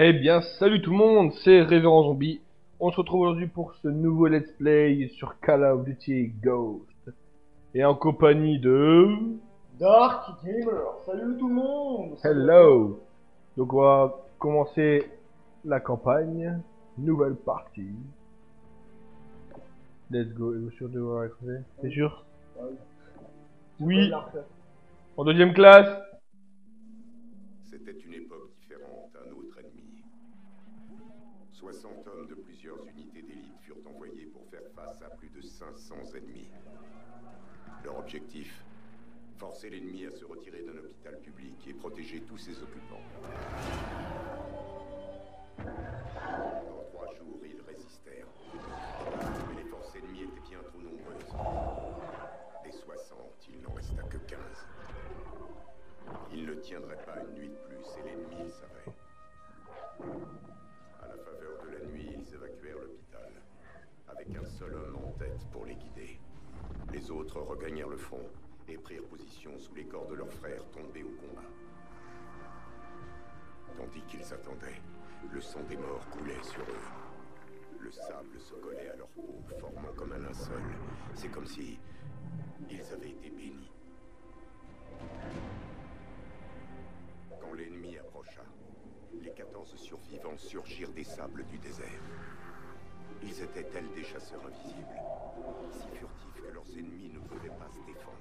Eh bien, salut tout le monde, c'est Révérend Zombie. On se retrouve aujourd'hui pour ce nouveau let's play sur Call of Duty Ghost. Et en compagnie de... Dark Gamer, salut tout le monde. Salut à toi. Hello. Donc on va commencer la campagne. Nouvelle partie. Let's go. Êtes-vous sûr de voir écouter? T'es sûr? Ouais, Oui. la refaire. En deuxième classe. C'était une époque différente, un autre ennemi. 60 hommes de plusieurs unités d'élite furent envoyés pour faire face à plus de 500 ennemis. Leur objectif, forcer l'ennemi à se retirer d'un hôpital public et protéger tous ses occupants. Pendant 3 jours, ils résistèrent. Mais les forces ennemies étaient bien trop nombreuses. Des 60, il n'en resta que 15. Ils ne tiendraient pas une nuit de plus et l'ennemi le savait. À la faveur de la nuit, ils évacuèrent l'hôpital, avec un seul homme en tête pour les guider. Les autres regagnèrent le front et prirent position sous les corps de leurs frères tombés au combat. Tandis qu'ils attendaient, le sang des morts coulait sur eux. Le sable se collait à leur peau, formant comme un linceul. C'est comme si ils avaient été bénis. Quand l'ennemi approcha, les 14 survivants surgirent des sables du désert. Ils étaient tels des chasseurs invisibles, si furtifs que leurs ennemis ne pouvaient pas se défendre.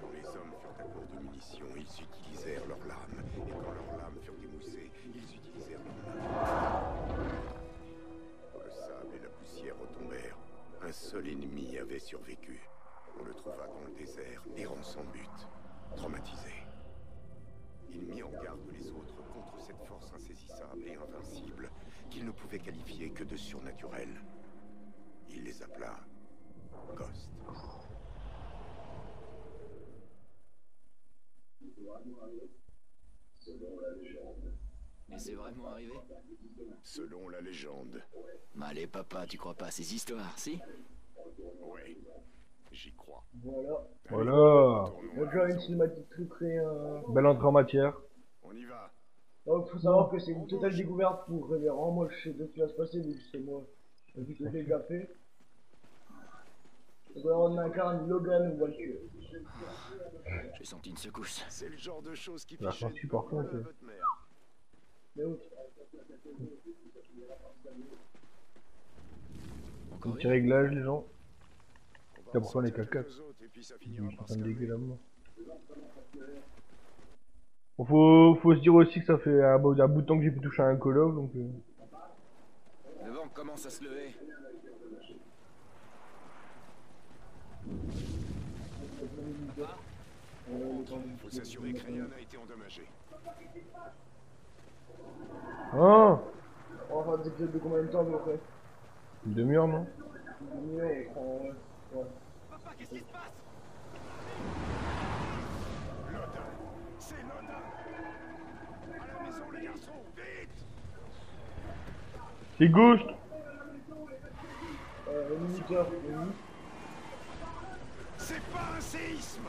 Quand les hommes furent à court de munitions, ils utilisèrent leurs lames, et quand leurs lames furent émoussées, ils utilisèrent leurs mains. Le sable et la poussière retombèrent. Un seul ennemi avait survécu. On le trouva dans le désert, errant sans but, traumatisé. Il mit en garde les autres contre cette force insaisissable et invincible qu'il ne pouvait qualifier que de surnaturelle. Il les appela Ghost. Mais c'est vraiment arrivé? Selon la légende. Bah allez papa, tu crois pas à ces histoires, si? Ouais, j'y crois. Voilà. Voilà. On a déjà une cinématique très Belle entrée en matière. On y va. Donc faut savoir que c'est une totale découverte pour Révérend. Moi je sais de ce qui va se passer, mais c'est moi. Vu que je l'ai déjà fait. Donc là on incarne Logan Walker. J'ai senti une secousse. C'est le genre de choses qui La pichent chance supportante. votre mère. Mais oui. Encore Petit une? réglage les gens. On va C'est pourquoi on est en sortir caca. quelques autres et puis ça Je finira suis en par train se de dégueuler calmer. la mort. Bon, faut se dire aussi que ça fait un bout de temps que j'ai pu toucher à un Call of, donc... Le vent commence à se lever. Faut s'assurer que rien n'a été endommagé. Ah, On va faire des clips de combien de temps à peu près? une demi-heure, non? Une demi-heure, on prend, ouais. Papa, qu'est-ce qui se passe? Loda! C'est Loda! À la maison, les garçons! Vite! C'est Ghost. Minuteur, oui. C'est pas un séisme!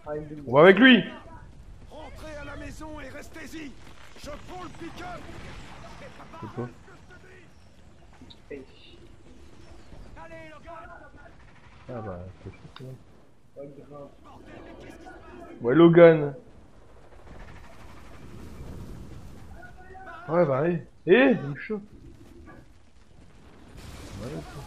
Ah, une demi-heure. On va avec lui. Rentrez à la maison et restez-y! Je prends le pick-up! C'est quoi? Hey. Ah bah, c'est chaud. Pas grave. Ouais, Logan. Ouais, bah, allez. Eh, il me chauffe. Ouais, ok.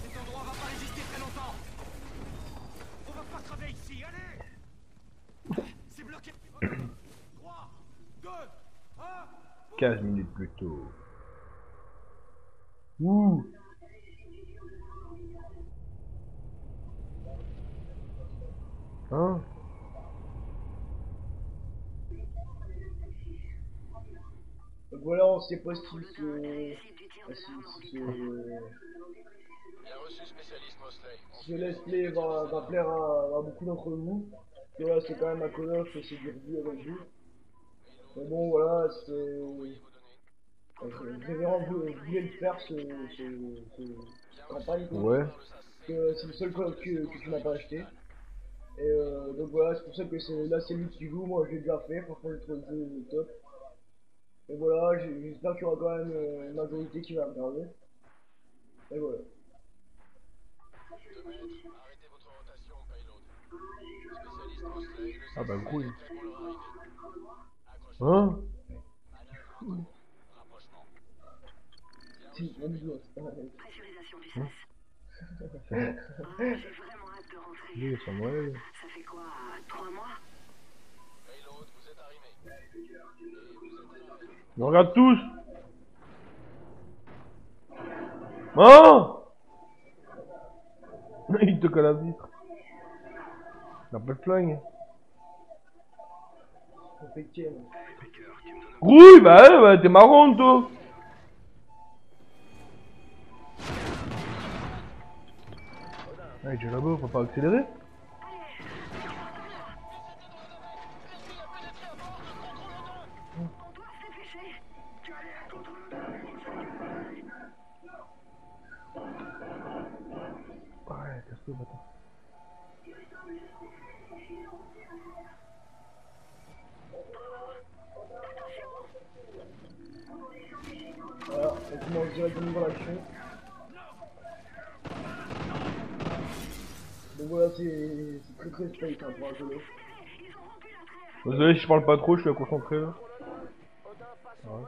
Cet endroit va pas résister très longtemps. On va pas crever ici, allez. C'est bloqué. 3, 2, 1. 15 minutes plus tôt. Ouh. Hein? Donc voilà, on sait pas si c'est... Bien reçu, spécialiste Mosley. Ce let's play va plaire à beaucoup d'entre vous. Et voilà, c'est quand même un Call of et c'est du revue avec vous. Mais bon, voilà, c'est. Révérend voulait le faire, cette campagne, quoi. Ouais. Que c'est le seul Call of que tu n'as pas acheté. Et donc voilà, c'est pour ça que là c'est lui qui joue, moi je l'ai déjà fait, franchement j'ai trouvé le jeu top. Et voilà, j'espère qu'il y aura quand même une majorité qui va regarder. Et voilà. Ah bah cool. Hein? Si, on me dit, c'est pas mal. Pressurisation du Hein? sas. J'ai vraiment hâte de rentrer. Oui, ça me Ça fait quoi, 3 mois? On regarde tous. Hein? Il te colle la vitre. Il a pas de flingue. On fait quel? Grouille, bah t'es marrant toi. Ouais, j'ai là-bas, faut pas accélérer. On doit se dépêcher. Ouais, casse-toi, bâtard. Voilà, on commence directement dans l'action. Donc voilà, c'est très space hein, pour un jeu. Désolé si je parle pas trop, je suis concentré là. Ouais.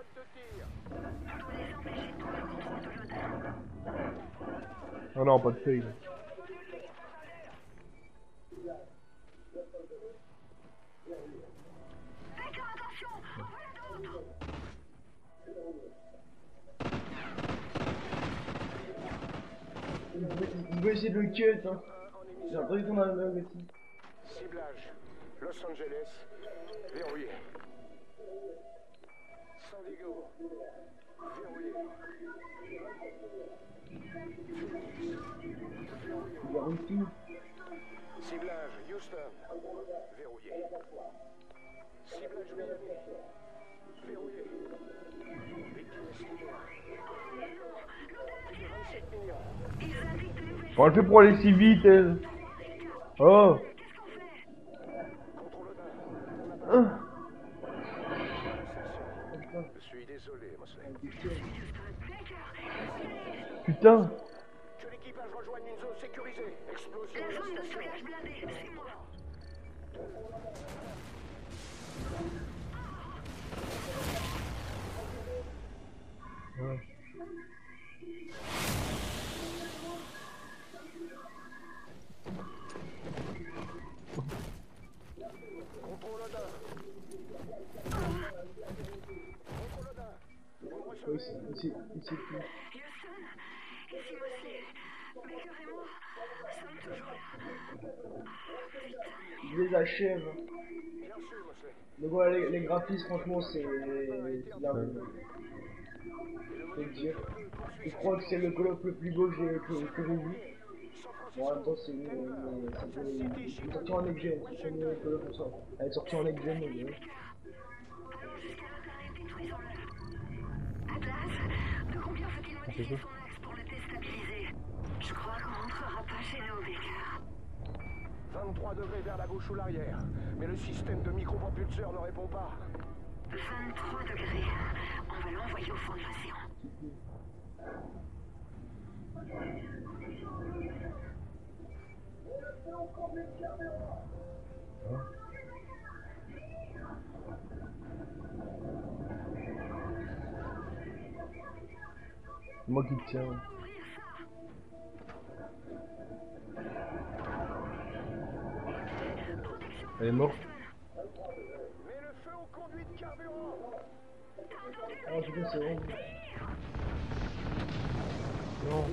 Ah non, pas de fail. Il veut essayer de le cut, hein. J'ai entendu ton alarme aussi. Ciblage. Los Angeles. Verrouillé. San Diego. Verrouillé. Il verrouille tout. Ciblage. Houston. Verrouillé. Ciblage Miami. Verrouillé. Victime estimée. Plus de 27 millions. On le fait pour aller si vite, elle. Oh. Contrôle d'un. Ah. Je suis désolé, Mosley. Putain. Que l'équipage rejoigne une zone sécurisée. Explosion de la Zone de station. stockage blindée, c'est moi. Ouais. Contrôle d'un. Contrôle d'un. Vous me Oui, recevez? c'est tout. Houston, ici Mosley. Baker et moi sommes toujours là. Il les achève. Bien sûr, Mosley. Donc voilà, les graphismes, franchement, c'est là. Faut le dire. Je crois que c'est le Call of le plus beau que j'ai vu. Bon, en même temps, c'est une sortie en next gen. C'est le premier Call of comme ça. Elle est sortie en next gen, mais Allons jusqu'à l'intérieur, détruisons-le. Atlas, de combien faut-il modifier son axe pour le déstabiliser? Je crois qu'on rentrera pas chez nous, Baker. 23 degrés vers la gauche ou l'arrière. Mais le système de micropropulseur ne répond pas. 23 degrés. On va l'envoyer au fond de l'océan. C'est moi qui tiens. Elle est morte. Mets le feu au conduit de carburant. Ah, putain, c'est bon. Non.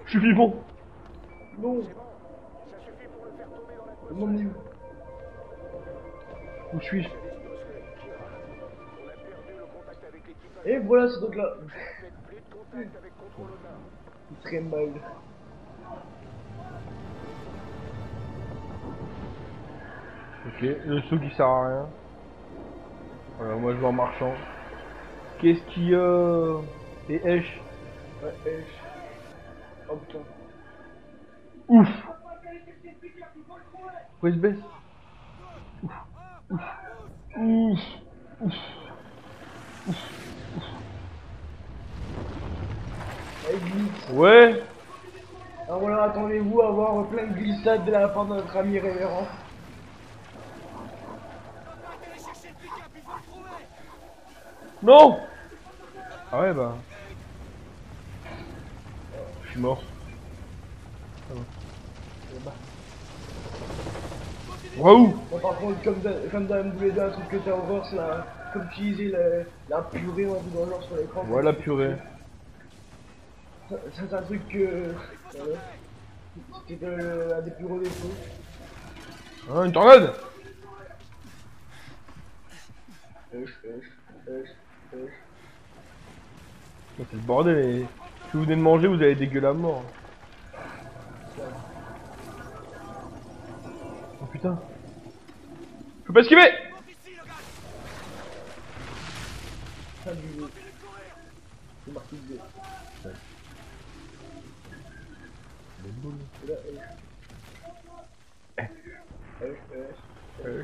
Je suis vivant. Non, C'est bon. Ça suffit pour le faire tomber dans mon l'atmosphère. Dieu. Où suis-je? Et voilà, c'est donc là. Faites plus de contact avec contrôle Odin. Très mal. Ok, le saut qui sert à rien. Voilà, moi je vais en marchant. Qu'est-ce qu'il y a? Et Esh. Ouais, oh putain. Ouf. Pourquoi il se baisse? Ouf. Ouf. Elle glisse. Ouais. Alors voilà, attendez-vous à avoir plein de glissades de la part de notre ami révérend. Allez chercher le pick-up, il faut le trouver. Non. Ah ouais bah. Je suis mort. Waouh. Bon, par contre, comme dans MW2, un truc que t'as horreur, c'est comme utiliser la purée ou un truc dans le genre sur l'écran. Voilà purée. Ça, c'est un truc que. Voilà. C'était un des plus gros défauts. Hein, une tornade. C'est le bordel. Et... Si vous venez de manger, vous allez dégueuler à mort. Oh putain. Je peux pas esquiver. Ici, le gars. Ça, du jeu. C'est marqué de jeu. Et là,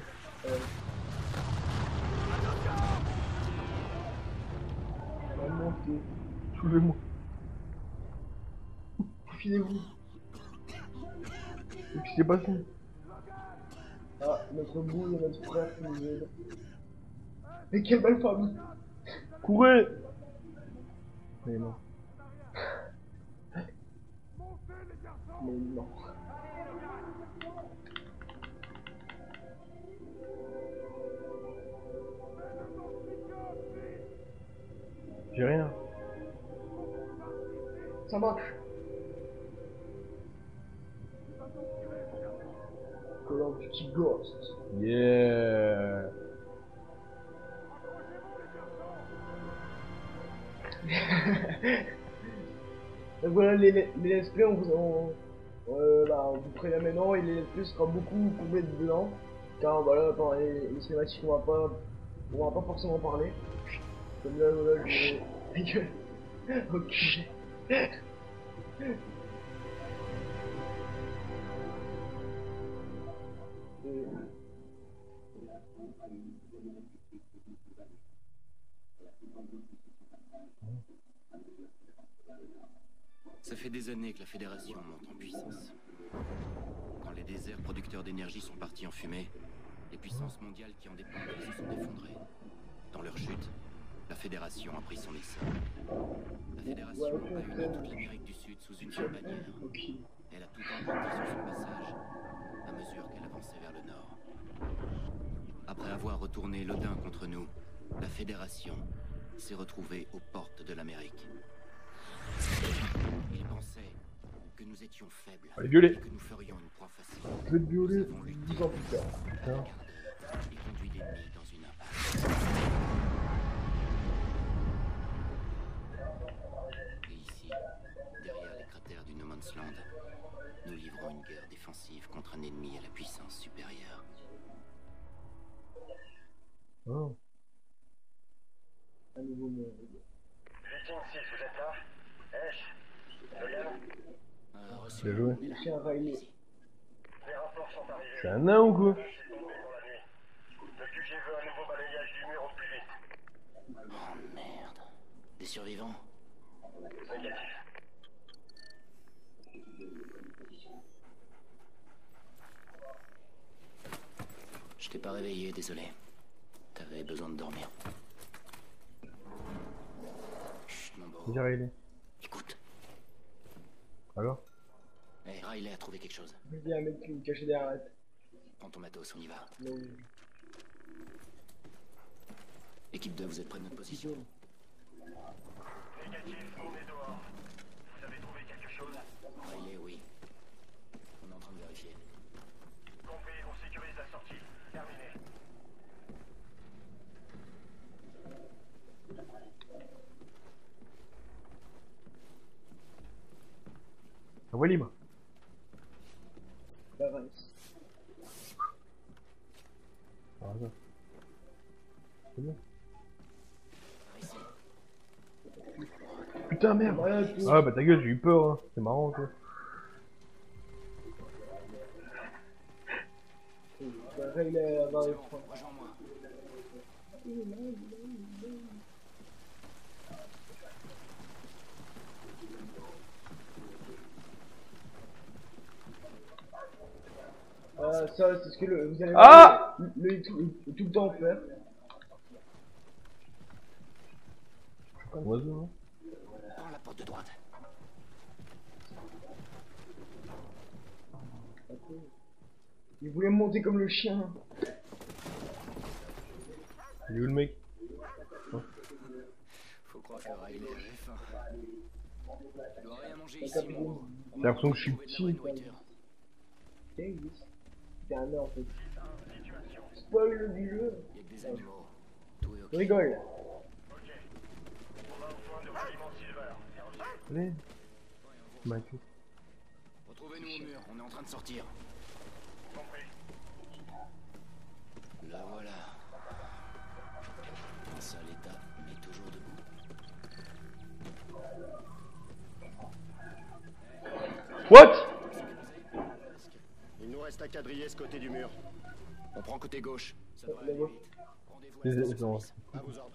la montée. Soulevez-moi. Filez-vous. Qu'est-ce qui s'est passé? Ah, notre boule et notre frère qui nous aident. Mais quelle belle famille! Courez. Il est mort. Mais non. J'ai rien. Ça marche. Call of Duty Ghost. Yeah. Donc voilà, les let's play, on vous prévient maintenant, et les let's play sera beaucoup courbé dedans. Car voilà, pendant les cinématiques, on va pas forcément parler. Comme là, voilà, je vais... Ta gueule. Ok. Ça fait des années que la Fédération monte en puissance. Quand les déserts producteurs d'énergie sont partis en fumée, les puissances mondiales qui en dépendaient se sont effondrées. Dans leur chute, la Fédération a pris son essor. La Fédération a uni toute l'Amérique du Sud sous une seule bannière. Elle a tout emporté sur son passage, à mesure qu'elle avançait vers le nord. Après avoir retourné l'Odin contre nous, la Fédération s'est retrouvée aux portes de l'Amérique. Ils pensaient que nous étions faibles, Allez, violer. et que nous ferions une proie facile. Je vais te violer. Nous avons lutté 10 ans plus tard. Putain. et conduit l'ennemi dans une impasse. Et ici, derrière les cratères du No Man's Land, nous livrons une guerre défensive contre un ennemi à la puissance supérieure. Oh. Un nouveau monde. Victime 6, vous êtes là? Esh? Logan? Reçu. Bien joué. On est là. C'est un Riley. Allez-y. Les rapports sont arrivés. C'est un nain ou quoi? Je suis tombé dans la nuit. Le QG veut un nouveau balayage du mur au plus vite. Oh merde. Des survivants? Négatif. Je t'ai pas réveillé, désolé. T'avais besoin de dormir. Chut, mon beau. J'ai Riley. Écoute. Alors? Hey, Riley a trouvé quelque chose. Il y a un mec qui me cachait derrière la tête. Prends ton matos, on y va. Donc, Équipe 2, vous êtes près de notre position? Négatif, on est dehors. Vous avez trouvé quelque chose? Riley, oui. On est en train de vérifier. Compris, on sécurise la sortie. Terminé. voie libre. La race. Ah, ça. C'est bien. Putain, merde. Rien du tout. Ah bah ta gueule, j'ai eu peur, hein. C'est marrant, quoi. Ray, il est à barrer froid. Rejoins-moi. Ça, c'est ce que vous allez Ah voir tout le temps faire. Un oiseau, hein. Prends la porte de droite. Il voulait me monter comme le chien. Il est où le mec? Faut croire que Riley avait faim. Tu dois rien manger La ici, capitaine. mon gros. J'ai l'impression que je suis Trouver de la vraie petit. nourriture. T'es un nerd en fait. Spoil du jeu. Il y a que des animaux. Tout est ok. Je rigole. Allez. Mike. Retrouvez-nous au mur, on est en train de sortir. Là voilà. Un sale état, mais toujours debout. What? Il nous reste à quadriller ce côté du mur. On prend côté gauche. Ça devrait Là-bas. aller vite. Rendez-vous à la station de Non. service. À vos ordres.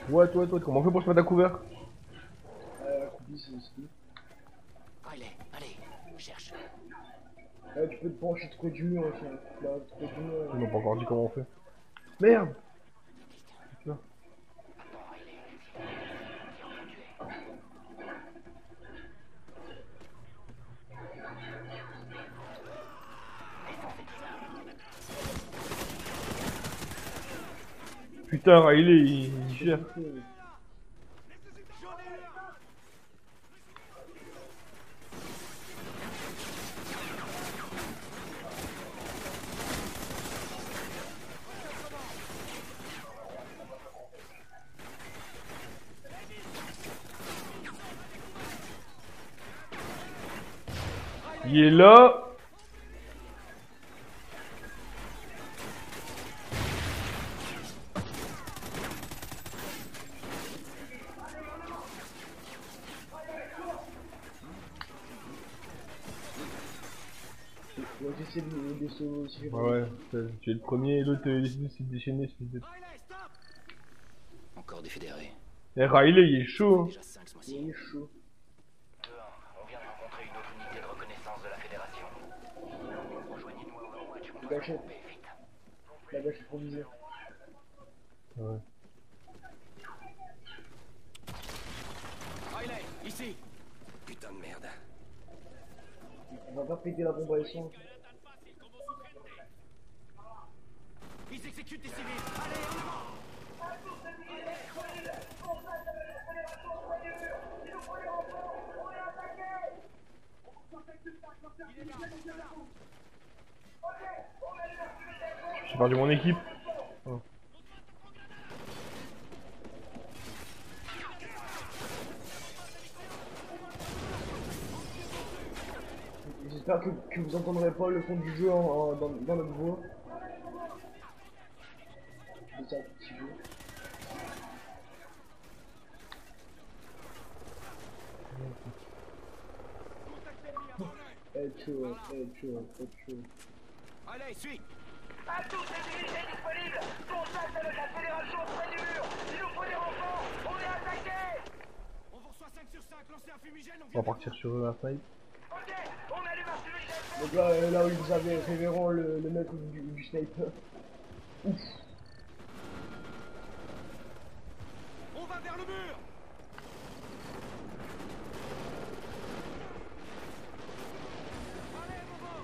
What, comment on fait pour se mettre à couvert? Accroupi, c'est ce qu'il. Riley, allez, cherche. Tu peux te pencher trop du mur aussi. Hein. Là, trop du mur. Ils m'ont pas encore dit comment on fait. Merde! Putain. Putain, Riley, il gère. Il est là. Ouais, j'essaie de sauver aussi. Ouais, tu es le premier et l'autre il décide de se déchaîner. Riley, stop! Encore des fédérés. Eh, Riley, il est chaud. Hein. Déjà 5 ce mois-ci. Il est chaud. 2-1, on vient de rencontrer une autre unité de reconnaissance de la Fédération. Rejoignez-nous à Overwatch, on doit Gâché. la couper, vite. La gâche improvisée. Ouais. Riley, ici. Putain de merde. On va pas péter la bombe à essence. Ils exécutent des civils! Allez, on y va! J'ai perdu mon équipe. Oh. J'espère que vous entendrez pas le fond du jeu dans notre voix. C'est ça, petit jeu. Chaud. Allez, suis! À tous les unités disponibles! Contact avec la Fédération près du mur! Il nous faut des renforts! On est attaqué! On vous reçoit 5 sur 5, lancez un fumigène, on On vient va partir sur eux à fight. Ok! On allume un fumigène! Donc là où vous avez révérend le mec du sniper. Ouf. On va vers le mur! Allez, Bobo!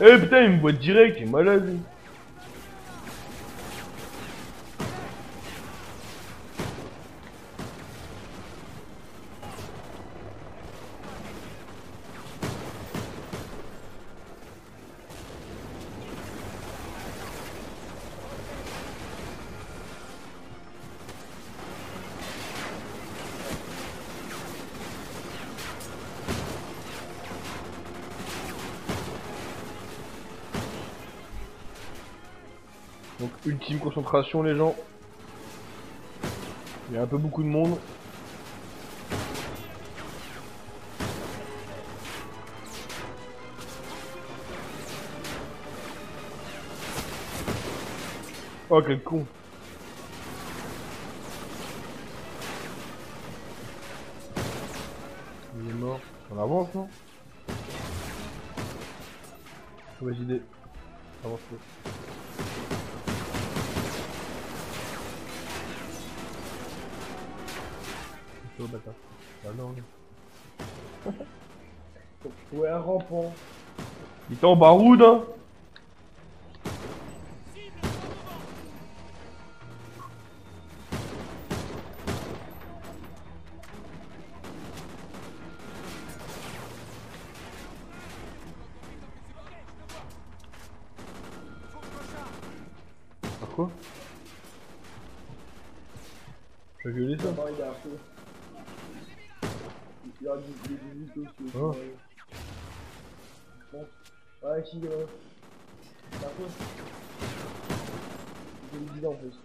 Eh putain, il me voit direct, il est malade. lui. Ultime concentration les gens. Il y a un peu beaucoup de monde. Oh quel con. Il est mort. On avance non? Mauvaise idée. Avance peu. Oh bâtard. Ah non. Ouais, un rampant. Il est en baroude hein. Quoi? J'ai violé ça? Non, il est un peu. Il y a des visites aussi. Oh. Bon. Ouais, si, c'est un peu. J'ai une idée en plus.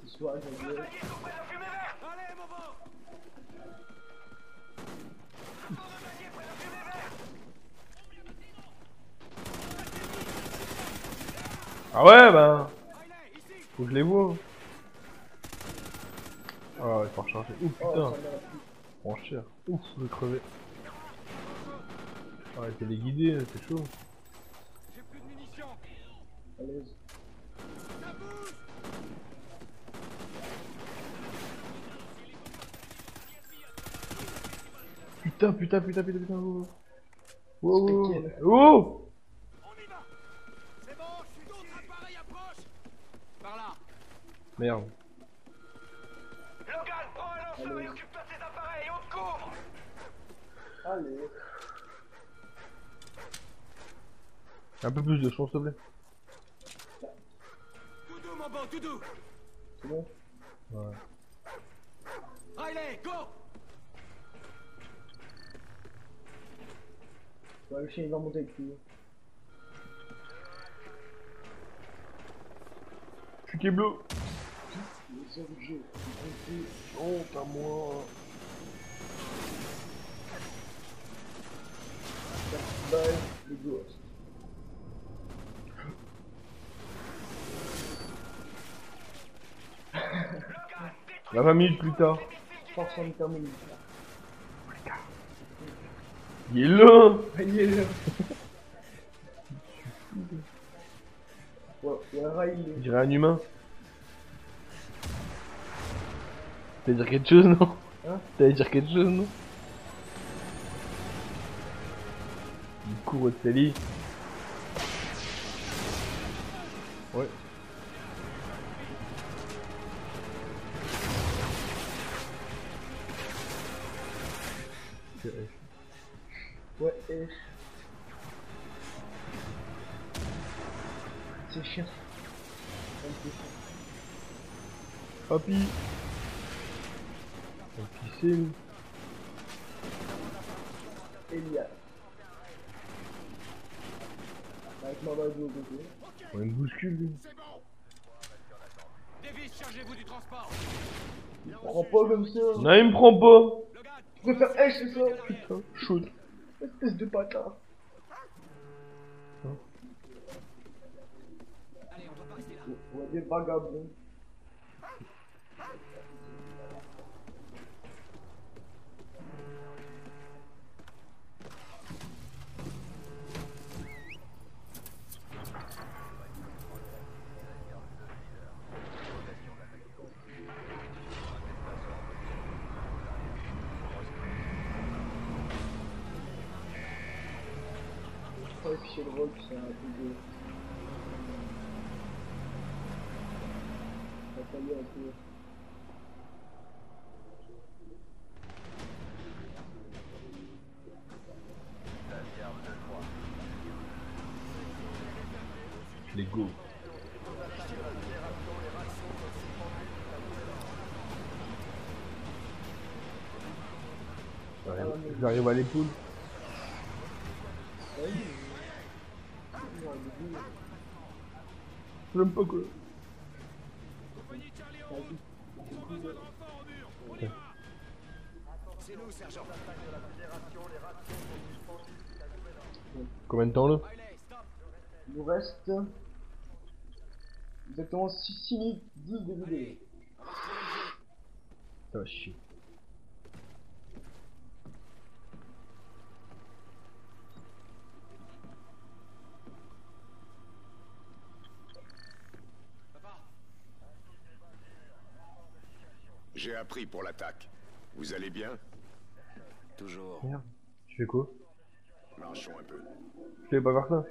C'est soit j'ai Alliés sont près de la fumée verte. Allez, mon beau. Alliés près de la fumée verte. Ah ouais bah. Riley, ici. Faut que je les vois. Ah il faut recharger. Ouh Oh, putain. ça m'a pris. Prends cher. Ouf je vais crever. Arrêtez les guider, c'est chaud. J'ai plus de munitions. Allez. Ça bouge. Putain putain putain putain putain. Wow wow. Nickel. Oh. On y va. C'est bon, je suis d'autres appareils approchent. Par là. Merde. Logan, prends un lanceur et occupe-toi de ces appareils, on te couvre. Allez. Un peu plus de son s'il te plaît. Tout doux, mon beau, tout doux. C'est bon? Ouais. Riley, go. Ouais, le chien il va monter avec lui. Je suis bleu. Les objets. Honte à moi. Balle, les gosses. La 20 minutes plus tard. Force en thermomètre. Il est là. Il est là. Ouais, Riley. On dirait un humain. T'allais dire quelque chose non? Hein? T'allais dire quelque chose non? Il court au Sally. Ouais. Ouais, et... C'est chiant. Papy. Papy c'est lui. Elias. Avec ma balle au côté. On me bouscule lui. C'est bon. Davis, chargez-vous du transport. Il prend pas comme ça. Non il me prend pas. Logan, Je préfère H, c'est ça. Putain, chaud. Espèce de bâtard. allez, on doit pas rester là. Ouais, des vagabonds. Ouais, puis c'est le rock, c'est un peu de... Ça va tailler un peu. Les go. J'arrive à l'épaule. Ouais, ouais, J'aime pas quoi. Compagnie Charlie en route. Ils ont besoin de renforts au mur. On y va. C'est nous, sergent. Combien de temps là? Il nous reste exactement 6 minutes 10 de vidéo. Ça va chier. J'ai appris pour l'attaque. Vous allez bien? Toujours. Merde. Tu fais quoi? Marchons un peu. Je vais pas faire ça.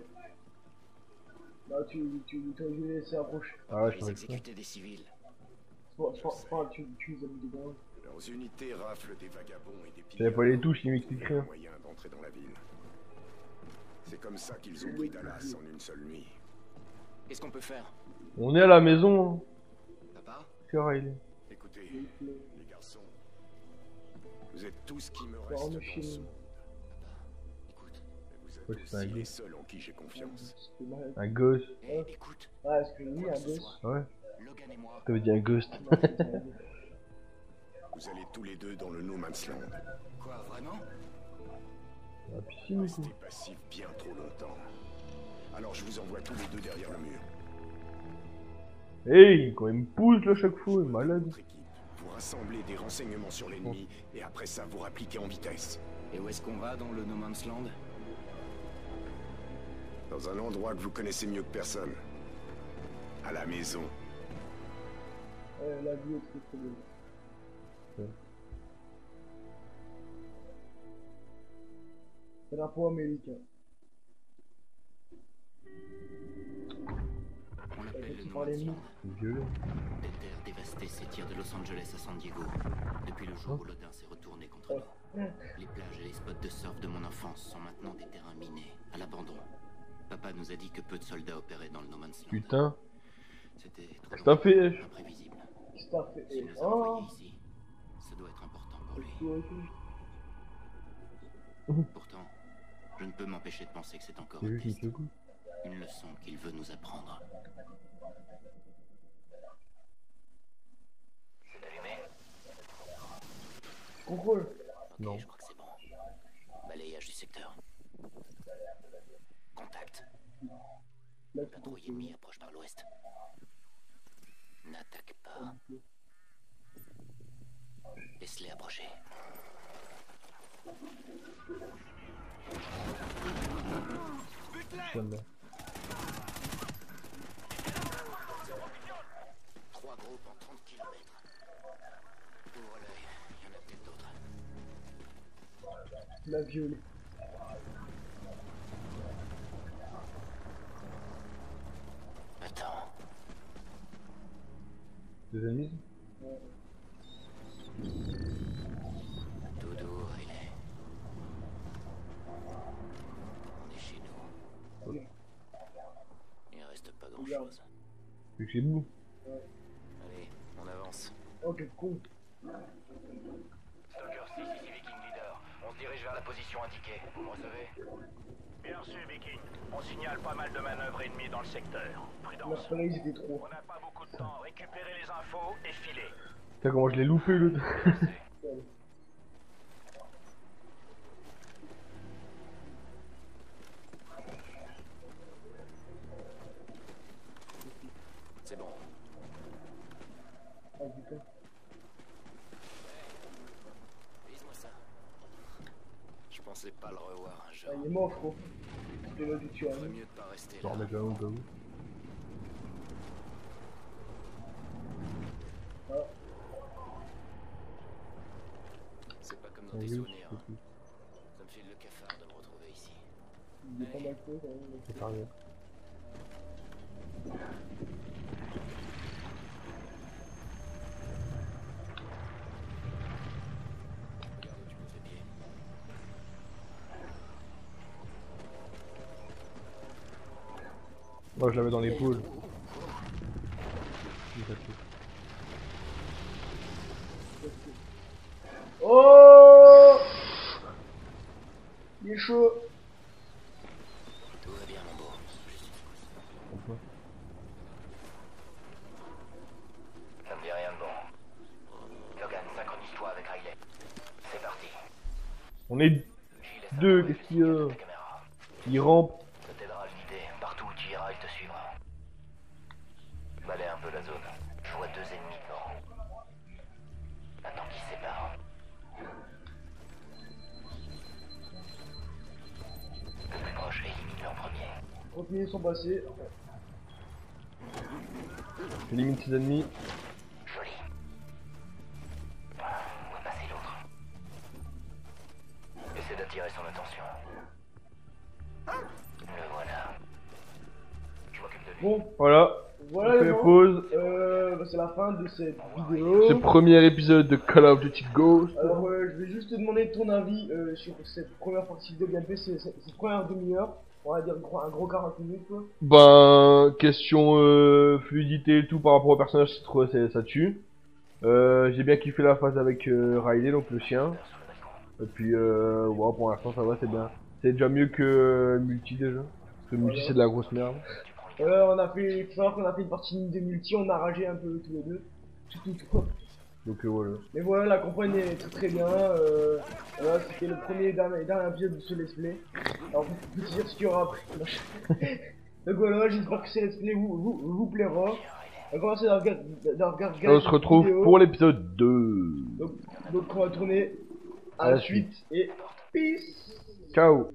Là, tu les laisser approcher. Ah ouais, je Ils t'en fais ça. exécutaient des civils. Tu les as mis dedans. Leurs unités raflent des vagabonds et des J'avais pas les touches, il Ils m'explique ont rien. moyen d'entrer dans la ville. C'est comme ça qu'ils ont pris Dallas en une seule nuit. Qu'est-ce qu'on peut faire? On est à la maison. Hein. Papa? C'est Riley. Écoutez, les garçons, vous êtes tout ce qui me Par reste dans machine. ce... Écoute. Vous êtes Ouais, c'est un aussi gars. les seuls en qui j'ai confiance. C'était malade. Un ghost. Écoute. Ah, est-ce que j'ai mis un gosse? Ouais. Logan et moi. T'avais dit un ghost. Non, c'est un gosse. Vous allez tous les deux dans le No Man's Land. Quoi, vraiment? La piscine ou quoi? Restez passifs bien trop longtemps. Alors je vous envoie tous les deux derrière le mur. Hey, quand il me pousse là chaque fois, il est malade. Votre équipe, vous rassemblez des renseignements sur l'ennemi et après ça vous rappliquez en vitesse. Et où est-ce qu'on va dans le No Man's Land? Dans un endroit que vous connaissez mieux que personne. À la maison. La vie est très belle. C'est l'impôt américain. On l'appelle le Tu No parlais Man's de Land. nous. C'est violent. Des terres dévastées s'étirent de Los Angeles à San Diego. Depuis le jour où Lodin s'est retourné contre nous. Les plages et les spots de surf de mon enfance sont maintenant des terrains minés, à l'abandon. Papa nous a dit que peu de soldats opéraient dans le No Man's Land. Putain. C'était Qu'est-ce que t'as fait? F imprévisible. Qu'est-ce que t'as fait? S'il nous a Oh! envoyés ici, ça doit être important pour lui. Pourtant, je ne peux m'empêcher de penser que c'est encore J'ai un vu qu'il test, fait coup. une leçon qu'il veut nous apprendre. C'est allumé. Contrôle. Ok, Non. je crois que c'est bon. Balayage du secteur. Contact. Là, Une patrouille ennemie approche par l'ouest. N'attaque pas. Laisse-les approcher. Putain, là. 3 groupes en 30 km. Ouvre l'œil, il y en a peut-être d'autres. La violée. Attends. Des ennemis? Dodo, Riley. On est chez nous. Il reste pas grand-chose. Vu que c'est mou. Allez, on avance. Oh, quel con. Stalker 6 ici Viking Leader. On se dirige vers la position indiquée. Vous me recevez? Bien sûr, Viking. On signale pas mal de manœuvres ennemies dans le secteur. Prudence. Leur soleil, c'était trop. On n'a pas beaucoup de temps. Récupérez les infos et filez. Putain, comment je l'ai loupé le. C'est bon. Ah, putain. Vise-moi ça. Je pensais pas le revoir un jour. Ah, il est mort, frérot. Je l'ai dû tuer. Vaut mieux de pas rester Je vais là. remettre là où, là où. C'est pas comme Ah dans tes oui, souvenirs. c'est tout. Ça me file le cafard de me retrouver ici. Il est pas mal fait, quand même. C'est pas rien. Regarde où tu me fais pied. Moi, je l'avais dans l'épaule. Il a fait. Oh! Il est chaud. Tout va bien, mon beau. Pourquoi? On est deux, qu'est-ce qu'il y a? Il rampe. Ça t'aidera à le vider. Partout où tu iras, il te suivra. Balaie un peu la zone. Je vois 2 ennemis devant. Attends qu'ils se séparent. Le plus proche, élimine-le en premier. 30 minutes sont passées. J'élimine ses ennemis. Joli. On va passer l'autre. Essaie d'attirer son attention. Le voilà. Je m'occupe de lui. Bon, Voilà. voilà On fait les gens. pause. Bah, c'est la fin de cette vidéo. Ce premier épisode de Call of Duty Ghost. Alors, je vais juste te demander ton avis sur cette première partie de gameplay, cette première demi-heure. On va dire un gros 40 minutes quoi. Ben, question fluidité et tout par rapport au personnage, ça tue. J'ai bien kiffé la phase avec Riley, donc le chien. Et puis, ouais, pour l'instant ça va, c'est bien. C'est déjà mieux que multi déjà. Parce que multi c'est de la grosse merde. On a fait, faut savoir qu'on a fait une partie de multi, on a ragé un peu tous les deux. Surtout toi. Donc voilà. Mais voilà, la campagne est très très bien. Voilà, c'était le premier et dernier épisode de ce let's play. Alors, vous pouvez dire ce qu'il y aura après. Donc voilà, j'espère que ce let's play vous plaira. On va commencer à regarder. Et on se retrouve pour l'épisode 2. Donc on va tourner à la suite. Et peace. Ciao.